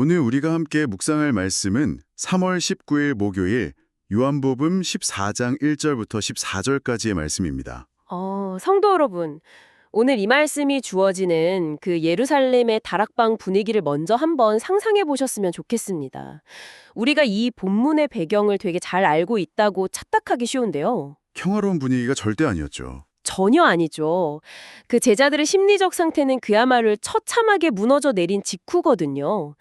오늘 우리가 함께 묵상할 말씀은 3월 19일 목요일 요한복음 14장 1절부터 14절까지의 말씀입니다. 성도 여러분, 오늘 이 말씀이 주어지는 그 예루살렘의 다락방 분위기를 먼저 한번 상상해 보셨으면 좋겠습니다. 우리가 이 본문의 배경을 되게 잘 알고 있다고 착각하기 쉬운데요. 평화로운 분위기가 절대 아니었죠. 전혀 아니죠. 그 제자들의 심리적 상태는 그야말로 처참하게 무너져 내린 직후거든요.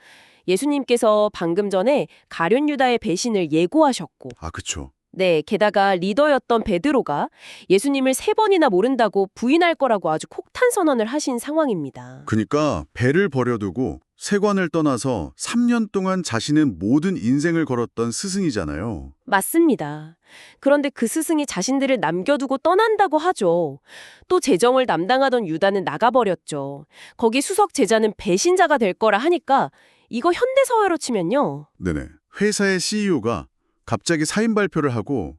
예수님께서 방금 전에 가룟 유다의 배신을 예고하셨고, 그쵸. 네, 게다가 리더였던 베드로가 예수님을 3번이나 모른다고 부인할 거라고 아주 폭탄 선언을 하신 상황입니다. 그러니까 배를 버려두고 세관을 떠나서 3년 동안 자신의 모든 인생을 걸었던 스승이잖아요. 맞습니다. 그런데 그 스승이 자신들을 남겨두고 떠난다고 하죠. 또 재정을 담당하던 유다는 나가버렸죠. 거기 수석 제자는 배신자가 될 거라 하니까 이거 현대사회로 치면요. 네네. 회사의 CEO가 갑자기 사임 발표를 하고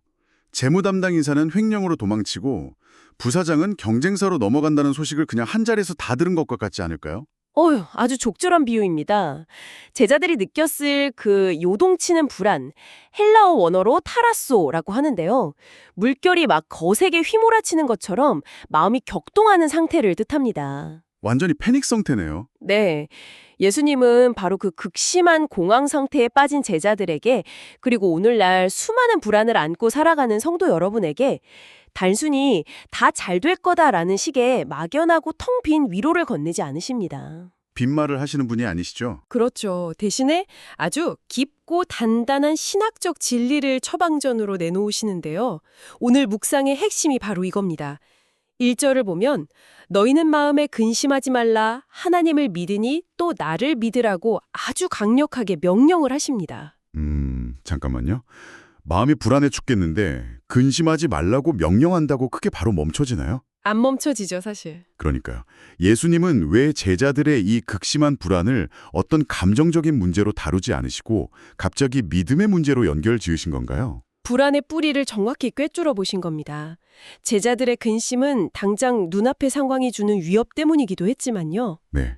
재무 담당 인사는 횡령으로 도망치고 부사장은 경쟁사로 넘어간다는 소식을 그냥 한 자리에서 다 들은 것과 같지 않을까요? 아주 적절한 비유입니다. 제자들이 느꼈을 그 요동치는 불안, 헬라어 원어로 타라소라고 하는데요. 물결이 막 거세게 휘몰아치는 것처럼 마음이 격동하는 상태를 뜻합니다. 완전히 패닉 상태네요. 네. 예수님은 바로 그 극심한 공황 상태에 빠진 제자들에게, 그리고 오늘날 수많은 불안을 안고 살아가는 성도 여러분에게 단순히 다 잘 될 거다라는 식의 막연하고 텅 빈 위로를 건네지 않으십니다. 빈말을 하시는 분이 아니시죠? 그렇죠. 대신에 아주 깊고 단단한 신학적 진리를 처방전으로 내놓으시는데요. 오늘 묵상의 핵심이 바로 이겁니다. 1절을 보면 너희는 마음에 근심하지 말라 하나님을 믿으니 또 나를 믿으라고 아주 강력하게 명령을 하십니다. 잠깐만요. 마음이 불안해 죽겠는데 근심하지 말라고 명령한다고 그게 바로 멈춰지나요? 안 멈춰지죠, 사실. 그러니까요. 예수님은 왜 제자들의 이 극심한 불안을 어떤 감정적인 문제로 다루지 않으시고 갑자기 믿음의 문제로 연결 지으신 건가요? 불안의 뿌리를 정확히 꿰뚫어 보신 겁니다. 제자들의 근심은 당장 눈앞의 상황이 주는 위협 때문이기도 했지만요. 네.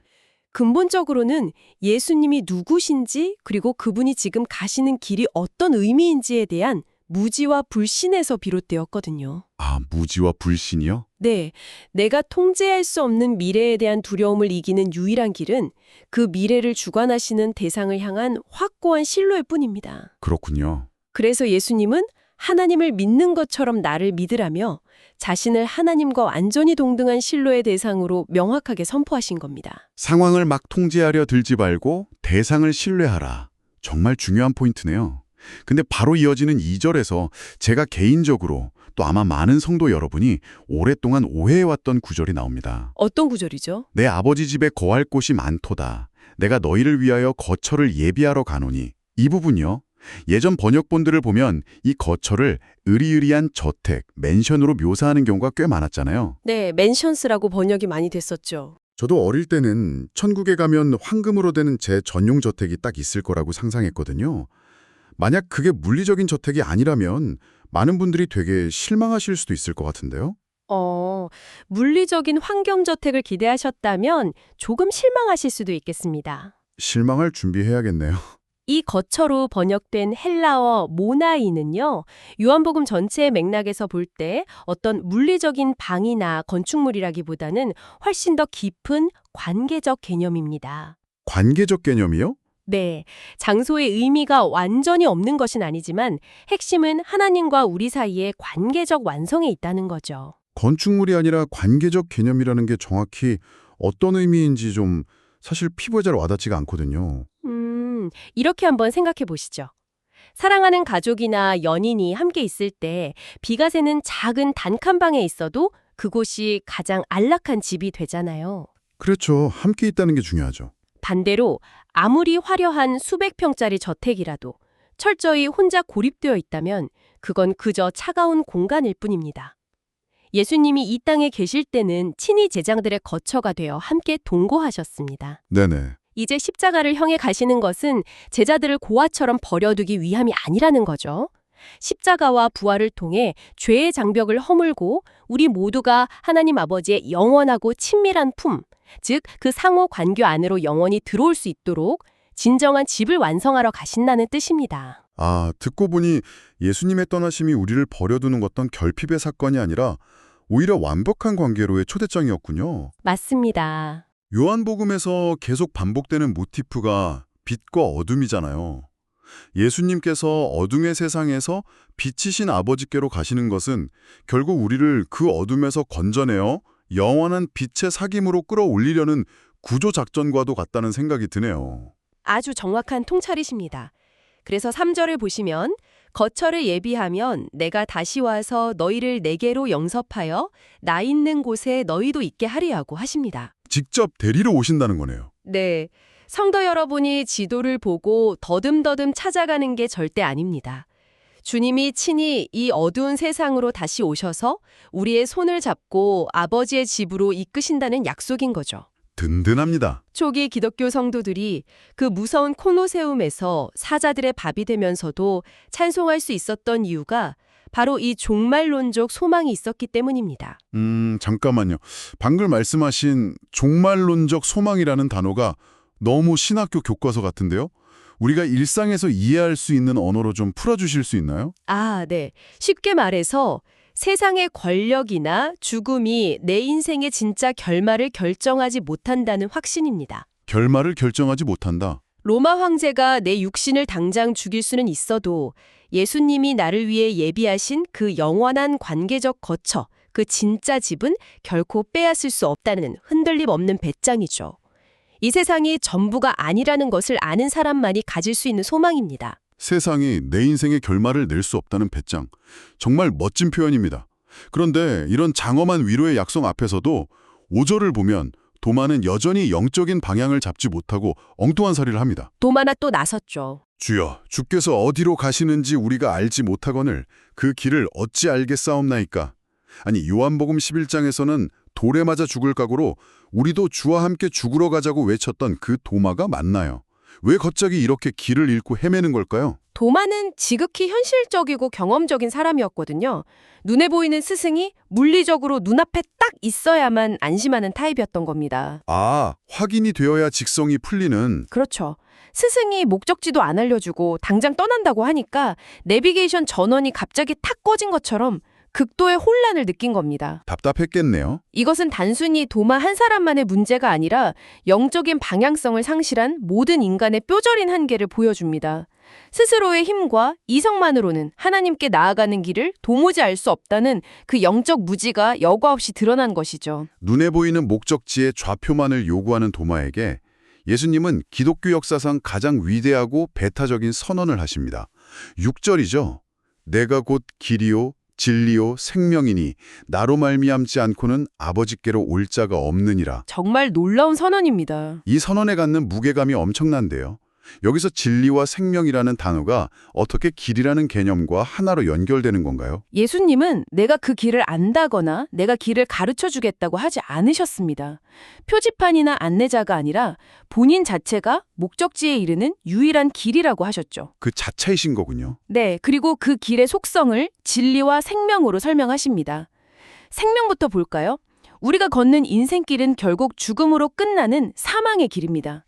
근본적으로는 예수님이 누구신지, 그리고 그분이 지금 가시는 길이 어떤 의미인지에 대한 무지와 불신에서 비롯되었거든요. 무지와 불신이요? 네, 내가 통제할 수 없는 미래에 대한 두려움을 이기는 유일한 길은 그 미래를 주관하시는 대상을 향한 확고한 신뢰일 뿐입니다. 그렇군요. 그래서 예수님은 하나님을 믿는 것처럼 나를 믿으라며 자신을 하나님과 완전히 동등한 신뢰의 대상으로 명확하게 선포하신 겁니다. 상황을 막 통제하려 들지 말고 대상을 신뢰하라. 정말 중요한 포인트네요. 근데 바로 이어지는 2절에서 제가 개인적으로 또 아마 많은 성도 여러분이 오랫동안 오해해왔던 구절이 나옵니다. 어떤 구절이죠? 내 아버지 집에 거할 곳이 많도다. 내가 너희를 위하여 거처를 예비하러 가노니. 이 부분요. 예전 번역본들을 보면 이 거처를 으리으리한 저택, 맨션으로 묘사하는 경우가 꽤 많았잖아요. 네, 맨션스라고 번역이 많이 됐었죠. 저도 어릴 때는 천국에 가면 황금으로 되는 제 전용 저택이 딱 있을 거라고 상상했거든요. 만약 그게 물리적인 저택이 아니라면 많은 분들이 되게 실망하실 수도 있을 것 같은데요. 물리적인 환경저택을 기대하셨다면 조금 실망하실 수도 있겠습니다. 실망할 준비해야겠네요. 이 거처로 번역된 헬라어 모나이는요, 요한복음 전체의 맥락에서 볼 때 어떤 물리적인 방이나 건축물이라기보다는 훨씬 더 깊은 관계적 개념입니다. 관계적 개념이요? 네, 장소의 의미가 완전히 없는 것은 아니지만 핵심은 하나님과 우리 사이의 관계적 완성에 있다는 거죠. 건축물이 아니라 관계적 개념이라는 게 정확히 어떤 의미인지 좀 사실 피부에 잘 와닿지가 않거든요. 이렇게 한번 생각해 보시죠. 사랑하는 가족이나 연인이 함께 있을 때 비가 새는 작은 단칸방에 있어도 그곳이 가장 안락한 집이 되잖아요. 그렇죠. 함께 있다는 게 중요하죠. 반대로 아무리 화려한 수백 평짜리 저택이라도 철저히 혼자 고립되어 있다면 그건 그저 차가운 공간일 뿐입니다. 예수님이 이 땅에 계실 때는 친히 제자들의 거처가 되어 함께 동거하셨습니다. 네네. 이제 십자가를 향해 가시는 것은 제자들을 고아처럼 버려두기 위함이 아니라는 거죠. 십자가와 부활을 통해 죄의 장벽을 허물고 우리 모두가 하나님 아버지의 영원하고 친밀한 품, 즉 그 상호 관계 안으로 영원히 들어올 수 있도록 진정한 집을 완성하러 가신다는 뜻입니다. 아, 듣고 보니 예수님의 떠나심이 우리를 버려두는 어떤 결핍의 사건이 아니라 오히려 완벽한 관계로의 초대장이었군요. 맞습니다. 요한복음에서 계속 반복되는 모티프가 빛과 어둠이잖아요. 예수님께서 어둠의 세상에서 빛이신 아버지께로 가시는 것은 결국 우리를 그 어둠에서 건져내어 영원한 빛의 사귐으로 끌어올리려는 구조작전과도 같다는 생각이 드네요. 아주 정확한 통찰이십니다. 그래서 3절을 보시면 거처를 예비하면 내가 다시 와서 너희를 내게로 영접하여 나 있는 곳에 너희도 있게 하리라고 하십니다. 직접 데리러 오신다는 거네요. 네, 성도 여러분이 지도를 보고 더듬더듬 찾아가는 게 절대 아닙니다. 주님이 친히 이 어두운 세상으로 다시 오셔서 우리의 손을 잡고 아버지의 집으로 이끄신다는 약속인 거죠. 든든합니다. 초기 기독교 성도들이 그 무서운 코노세움에서 사자들의 밥이 되면서도 찬송할 수 있었던 이유가 바로 이 종말론적 소망이 있었기 때문입니다. 잠깐만요. 방금 말씀하신 종말론적 소망이라는 단어가 너무 신학교 교과서 같은데요? 우리가 일상에서 이해할 수 있는 언어로 좀 풀어주실 수 있나요? 아, 네. 쉽게 말해서 세상의 권력이나 죽음이 내 인생의 진짜 결말을 결정하지 못한다는 확신입니다. 결말을 결정하지 못한다. 로마 황제가 내 육신을 당장 죽일 수는 있어도 예수님이 나를 위해 예비하신 그 영원한 관계적 거처, 그 진짜 집은 결코 빼앗을 수 없다는 흔들림 없는 배짱이죠. 이 세상이 전부가 아니라는 것을 아는 사람만이 가질 수 있는 소망입니다. 세상이 내 인생의 결말을 낼 수 없다는 배짱. 정말 멋진 표현입니다. 그런데 이런 장엄한 위로의 약속 앞에서도 5절을 보면 도마는 여전히 영적인 방향을 잡지 못하고 엉뚱한 소리를 합니다. 도마나 또 나섰죠. 주여, 주께서 어디로 가시는지 우리가 알지 못하거늘 그 길을 어찌 알겠사옵나이까. 아니, 요한복음 11장에서는 돌에 맞아 죽을 각오로 우리도 주와 함께 죽으러 가자고 외쳤던 그 도마가 맞나요? 왜 갑자기 이렇게 길을 잃고 헤매는 걸까요? 도마는 지극히 현실적이고 경험적인 사람이었거든요. 눈에 보이는 스승이 물리적으로 눈앞에 딱 있어야만 안심하는 타입이었던 겁니다. 아, 확인이 되어야 직성이 풀리는. 그렇죠. 스승이 목적지도 안 알려주고 당장 떠난다고 하니까 내비게이션 전원이 갑자기 탁 꺼진 것처럼 극도의 혼란을 느낀 겁니다. 답답했겠네요. 이것은 단순히 도마 한 사람만의 문제가 아니라 영적인 방향성을 상실한 모든 인간의 뼈저린 한계를 보여줍니다. 스스로의 힘과 이성만으로는 하나님께 나아가는 길을 도무지 알 수 없다는 그 영적 무지가 여과 없이 드러난 것이죠. 눈에 보이는 목적지의 좌표만을 요구하는 도마에게 예수님은 기독교 역사상 가장 위대하고 배타적인 선언을 하십니다. 6절이죠. 내가 곧 길이요 진리요 생명이니 나로 말미암지 않고는 아버지께로 올 자가 없느니라. 정말 놀라운 선언입니다. 이 선언에 갖는 무게감이 엄청난데요. 여기서 진리와 생명이라는 단어가 어떻게 길이라는 개념과 하나로 연결되는 건가요? 예수님은 내가 그 길을 안다거나 내가 길을 가르쳐 주겠다고 하지 않으셨습니다. 표지판이나 안내자가 아니라 본인 자체가 목적지에 이르는 유일한 길이라고 하셨죠. 그 자체이신 거군요. 네, 그리고 그 길의 속성을 진리와 생명으로 설명하십니다. 생명부터 볼까요? 우리가 걷는 인생길은 결국 죽음으로 끝나는 사망의 길입니다.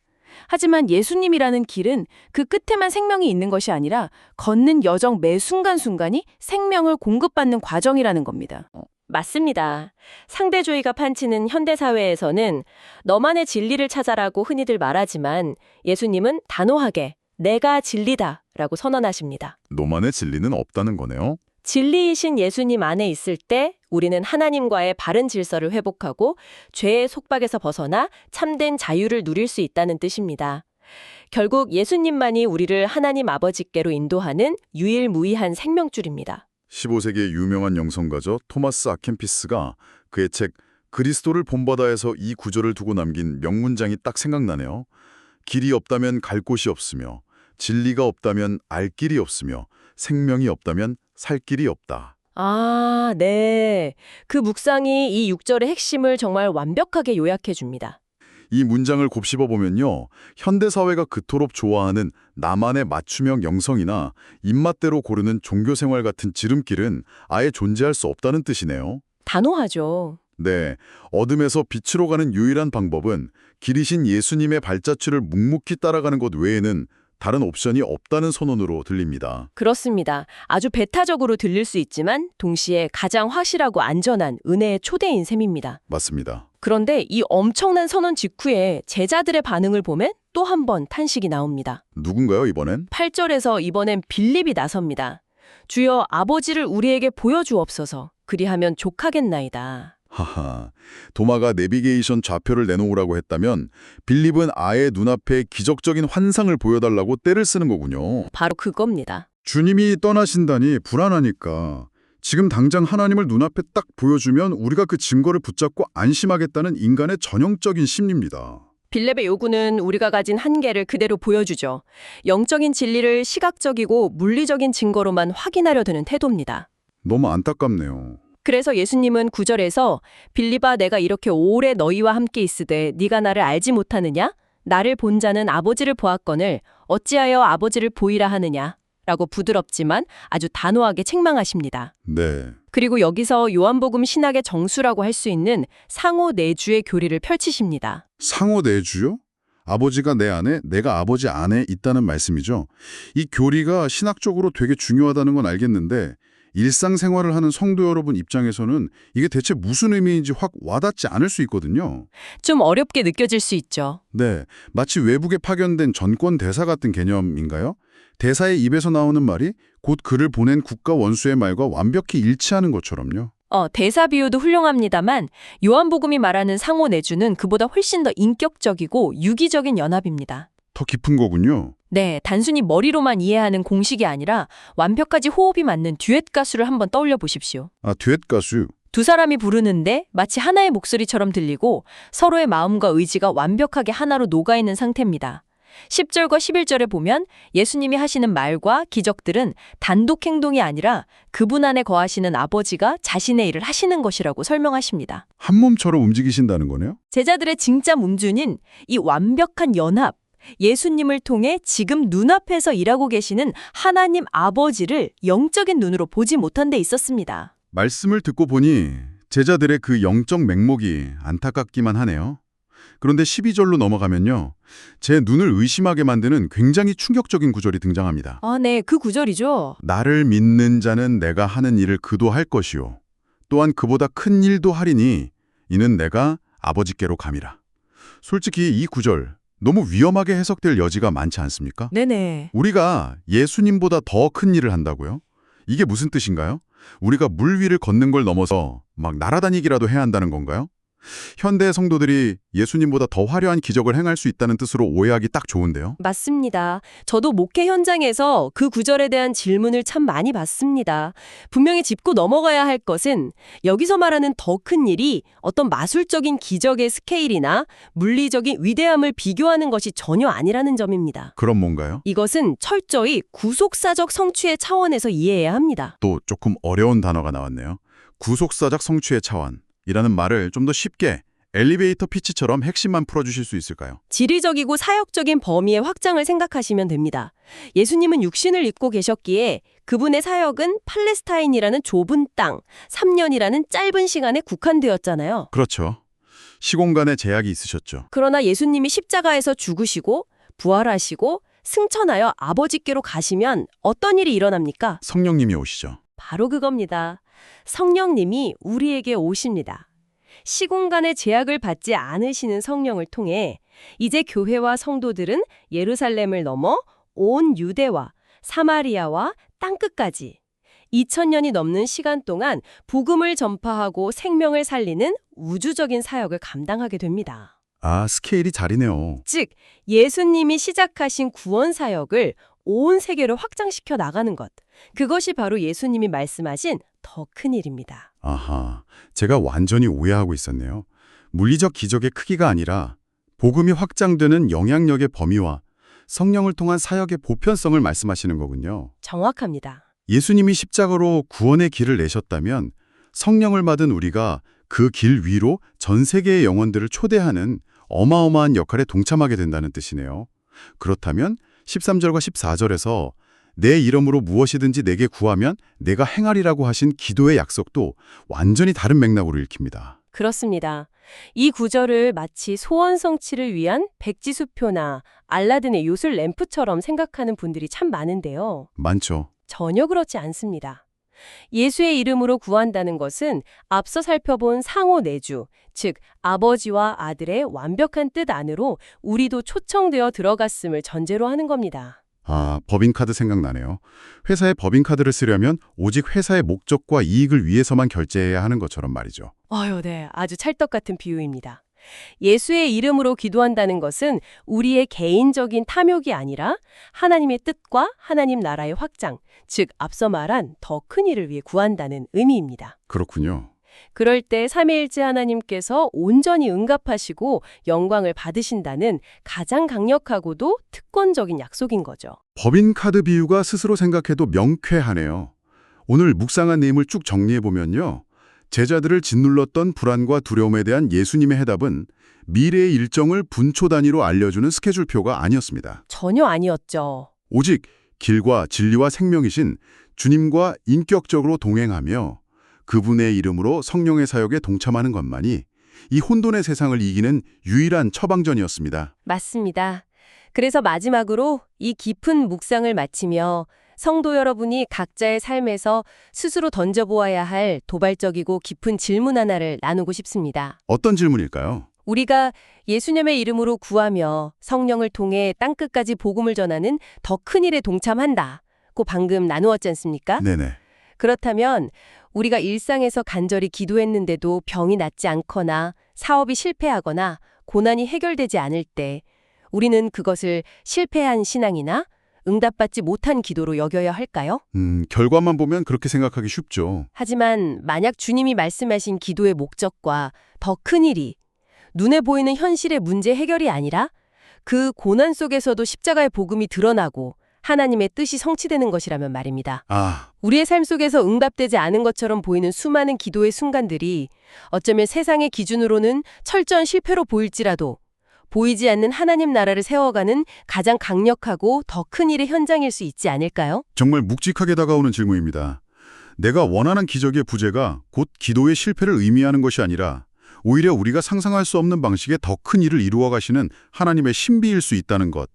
하지만 예수님이라는 길은 그 끝에만 생명이 있는 것이 아니라 걷는 여정 매 순간순간이 생명을 공급받는 과정이라는 겁니다. 맞습니다. 상대주의가 판치는 현대사회에서는 너만의 진리를 찾아라고 흔히들 말하지만 예수님은 단호하게 내가 진리다 라고 선언하십니다. 너만의 진리는 없다는 거네요. 진리이신 예수님 안에 있을 때 우리는 하나님과의 바른 질서를 회복하고 죄의 속박에서 벗어나 참된 자유를 누릴 수 있다는 뜻입니다. 결국 예수님만이 우리를 하나님 아버지께로 인도하는 유일무이한 생명줄입니다. 15세기의 유명한 영성가죠. 토마스 아켄피스가 그의 책 그리스도를 본받아에서 이 구절을 두고 남긴 명문장이 딱 생각나네요. 길이 없다면 갈 곳이 없으며 진리가 없다면 알 길이 없으며 생명이 없다면 살 길이 없다. 아, 네. 그 묵상이 이 6절의 핵심을 정말 완벽하게 요약해 줍니다. 이 문장을 곱씹어 보면요. 현대사회가 그토록 좋아하는 나만의 맞춤형 영성이나 입맛대로 고르는 종교생활 같은 지름길은 아예 존재할 수 없다는 뜻이네요. 단호하죠. 네, 어둠에서 빛으로 가는 유일한 방법은 길이신 예수님의 발자취를 묵묵히 따라가는 것 외에는 다른 옵션이 없다는 선언으로 들립니다. 그렇습니다. 아주 배타적으로 들릴 수 있지만 동시에 가장 확실하고 안전한 은혜의 초대인 셈입니다. 맞습니다. 그런데 이 엄청난 선언 직후에 제자들의 반응을 보면 또 한 번 탄식이 나옵니다. 누군가요, 이번엔? 8절에서 이번엔 빌립이 나섭니다. 주여 아버지를 우리에게 보여주옵소서. 그리하면 족하겠나이다. 하하, 도마가 내비게이션 좌표를 내놓으라고 했다면 빌립은 아예 눈앞에 기적적인 환상을 보여달라고 떼를 쓰는 거군요. 바로 그겁니다. 주님이 떠나신다니 불안하니까 지금 당장 하나님을 눈앞에 딱 보여주면 우리가 그 증거를 붙잡고 안심하겠다는 인간의 전형적인 심리입니다. 빌립의 요구는 우리가 가진 한계를 그대로 보여주죠. 영적인 진리를 시각적이고 물리적인 증거로만 확인하려 드는 태도입니다. 너무 안타깝네요. 그래서 예수님은 9절에서 빌립아 내가 이렇게 오래 너희와 함께 있으되 네가 나를 알지 못하느냐? 나를 본 자는 아버지를 보았거늘 어찌하여 아버지를 보이라 하느냐? 라고 부드럽지만 아주 단호하게 책망하십니다. 네. 그리고 여기서 요한복음 신학의 정수라고 할 수 있는 상호 내주의 교리를 펼치십니다. 상호 내주요? 아버지가 내 안에, 내가 아버지 안에 있다는 말씀이죠. 이 교리가 신학적으로 되게 중요하다는 건 알겠는데 일상생활을 하는 성도 여러분 입장에서는 이게 대체 무슨 의미인지 확 와닿지 않을 수 있거든요. 좀 어렵게 느껴질 수 있죠. 네, 마치 외국에 파견된 전권 대사 같은 개념인가요? 대사의 입에서 나오는 말이 곧 그를 보낸 국가 원수의 말과 완벽히 일치하는 것처럼요. 대사 비유도 훌륭합니다만 요한복음이 말하는 상호 내주는 그보다 훨씬 더 인격적이고 유기적인 연합입니다. 더 깊은 거군요. 네, 단순히 머리로만 이해하는 공식이 아니라 완벽까지 호흡이 맞는 듀엣 가수를 한번 떠올려 보십시오. 아, 듀엣 가수. 두 사람이 부르는데 마치 하나의 목소리처럼 들리고 서로의 마음과 의지가 완벽하게 하나로 녹아있는 상태입니다. 10절과 11절에 보면 예수님이 하시는 말과 기적들은 단독 행동이 아니라 그분 안에 거하시는 아버지가 자신의 일을 하시는 것이라고 설명하십니다. 한 몸처럼 움직이신다는 거네요? 제자들의 진짜 문주는 이 완벽한 연합, 예수님을 통해 지금 눈앞에서 일하고 계시는 하나님 아버지를 영적인 눈으로 보지 못한 데 있었습니다. 말씀을 듣고 보니 제자들의 그 영적 맹목이 안타깝기만 하네요. 그런데 12절로 넘어가면요. 제 눈을 의심하게 만드는 굉장히 충격적인 구절이 등장합니다. 네, 그 구절이죠. 나를 믿는 자는 내가 하는 일을 그도 할 것이요. 또한 그보다 큰 일도 하리니 이는 내가 아버지께로 감이라. 솔직히 이 구절 너무 위험하게 해석될 여지가 많지 않습니까? 네네. 우리가 예수님보다 더 큰 일을 한다고요? 이게 무슨 뜻인가요? 우리가 물 위를 걷는 걸 넘어서 막 날아다니기라도 해야 한다는 건가요? 현대 성도들이 예수님보다 더 화려한 기적을 행할 수 있다는 뜻으로 오해하기 딱 좋은데요. 맞습니다. 저도 목회 현장에서 그 구절에 대한 질문을 참 많이 받습니다. 분명히 짚고 넘어가야 할 것은 여기서 말하는 더 큰 일이 어떤 마술적인 기적의 스케일이나 물리적인 위대함을 비교하는 것이 전혀 아니라는 점입니다. 그럼 뭔가요? 이것은 철저히 구속사적 성취의 차원에서 이해해야 합니다. 또 조금 어려운 단어가 나왔네요. 구속사적 성취의 차원이라는 말을 좀 더 쉽게 엘리베이터 피치처럼 핵심만 풀어주실 수 있을까요? 지리적이고 사역적인 범위의 확장을 생각하시면 됩니다. 예수님은 육신을 입고 계셨기에 그분의 사역은 팔레스타인이라는 좁은 땅, 3년이라는 짧은 시간에 국한되었잖아요. 그렇죠. 시공간에 제약이 있으셨죠. 그러나 예수님이 십자가에서 죽으시고 부활하시고 승천하여 아버지께로 가시면 어떤 일이 일어납니까? 성령님이 오시죠. 바로 그겁니다. 성령님이 우리에게 오십니다. 시공간의 제약을 받지 않으시는 성령을 통해 이제 교회와 성도들은 예루살렘을 넘어 온 유대와 사마리아와 땅끝까지 2000년이 넘는 시간 동안 복음을 전파하고 생명을 살리는 우주적인 사역을 감당하게 됩니다. 아, 스케일이 다르네요. 즉, 예수님이 시작하신 구원 사역을 온 세계로 확장시켜 나가는 것. 그것이 바로 예수님이 말씀하신 더 큰 일입니다. 아하, 제가 완전히 오해하고 있었네요. 물리적 기적의 크기가 아니라 복음이 확장되는 영향력의 범위와 성령을 통한 사역의 보편성을 말씀하시는 거군요. 정확합니다. 예수님이 십자가로 구원의 길을 내셨다면 성령을 받은 우리가 그 길 위로 전 세계의 영혼들을 초대하는 어마어마한 역할에 동참하게 된다는 뜻이네요. 그렇다면 13절과 14절에서 내 이름으로 무엇이든지 내게 구하면 내가 행하리라고 하신 기도의 약속도 완전히 다른 맥락으로 읽힙니다. 그렇습니다. 이 구절을 마치 소원 성취를 위한 백지수표나 알라딘의 요술 램프처럼 생각하는 분들이 참 많은데요. 많죠. 전혀 그렇지 않습니다. 예수의 이름으로 구한다는 것은 앞서 살펴본 상호 내주, 즉 아버지와 아들의 완벽한 뜻 안으로 우리도 초청되어 들어갔음을 전제로 하는 겁니다. 아, 법인카드 생각나네요. 회사에 법인카드를 쓰려면 오직 회사의 목적과 이익을 위해서만 결제해야 하는 것처럼 말이죠. 네. 아주 찰떡 같은 비유입니다. 예수의 이름으로 기도한다는 것은 우리의 개인적인 탐욕이 아니라 하나님의 뜻과 하나님 나라의 확장, 즉 앞서 말한 더 큰 일을 위해 구한다는 의미입니다. 그렇군요. 그럴 때 삼위일체 하나님께서 온전히 응답하시고 영광을 받으신다는 가장 강력하고도 특권적인 약속인 거죠. 법인카드 비유가 스스로 생각해도 명쾌하네요. 오늘 묵상한 내용을 쭉 정리해보면요. 제자들을 짓눌렀던 불안과 두려움에 대한 예수님의 해답은 미래의 일정을 분초 단위로 알려주는 스케줄표가 아니었습니다. 전혀 아니었죠. 오직 길과 진리와 생명이신 주님과 인격적으로 동행하며 그분의 이름으로 성령의 사역에 동참하는 것만이 이 혼돈의 세상을 이기는 유일한 처방전이었습니다. 맞습니다. 그래서 마지막으로 이 깊은 묵상을 마치며 성도 여러분이 각자의 삶에서 스스로 던져보아야 할 도발적이고 깊은 질문 하나를 나누고 싶습니다. 어떤 질문일까요? 우리가 예수님의 이름으로 구하며 성령을 통해 땅끝까지 복음을 전하는 더 큰 일에 동참한다고 방금 나누었지 않습니까? 네네. 그렇다면 우리가 일상에서 간절히 기도했는데도 병이 낫지 않거나 사업이 실패하거나 고난이 해결되지 않을 때 우리는 그것을 실패한 신앙이나 응답받지 못한 기도로 여겨야 할까요? 결과만 보면 그렇게 생각하기 쉽죠. 하지만 만약 주님이 말씀하신 기도의 목적과 더 큰 일이 눈에 보이는 현실의 문제 해결이 아니라 그 고난 속에서도 십자가의 복음이 드러나고 하나님의 뜻이 성취되는 것이라면 말입니다. 우리의 삶 속에서 응답되지 않은 것처럼 보이는 수많은 기도의 순간들이 어쩌면 세상의 기준으로는 철저한 실패로 보일지라도 보이지 않는 하나님 나라를 세워가는 가장 강력하고 더 큰 일의 현장일 수 있지 않을까요? 정말 묵직하게 다가오는 질문입니다. 내가 원하는 기적의 부재가 곧 기도의 실패를 의미하는 것이 아니라 오히려 우리가 상상할 수 없는 방식의 더 큰 일을 이루어 가시는 하나님의 신비일 수 있다는 것.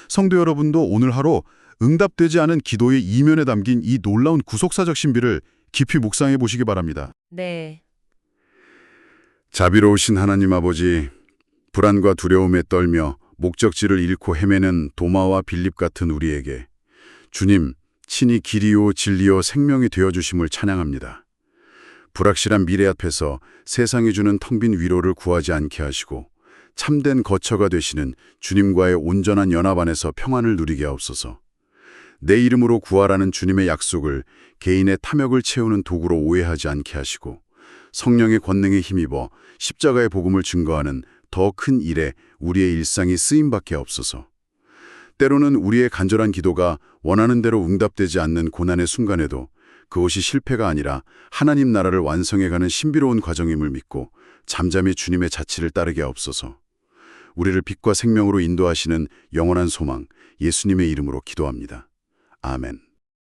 성도 여러분도 오늘 하루 응답되지 않은 기도의 이면에 담긴 이 놀라운 구속사적 신비를 깊이 묵상해 보시기 바랍니다. 네. 자비로우신 하나님 아버지, 불안과 두려움에 떨며 목적지를 잃고 헤매는 도마와 빌립 같은 우리에게 주님, 친히 길이요 진리요 생명이 되어주심을 찬양합니다. 불확실한 미래 앞에서 세상이 주는 텅 빈 위로를 구하지 않게 하시고 참된 거처가 되시는 주님과의 온전한 연합 안에서 평안을 누리게 하옵소서. 내 이름으로 구하라는 주님의 약속을 개인의 탐욕을 채우는 도구로 오해하지 않게 하시고 성령의 권능에 힘입어 십자가의 복음을 증거하는 더 큰 일에 우리의 일상이 쓰임받게 하옵소서. 때로는 우리의 간절한 기도가 원하는 대로 응답되지 않는 고난의 순간에도 그것이 실패가 아니라 하나님 나라를 완성해가는 신비로운 과정임을 믿고 잠잠히 주님의 자치를 따르게 하옵소서. 우리를 빛과 생명으로 인도하시는 영원한 소망, 예수님의 이름으로 기도합니다. 아멘.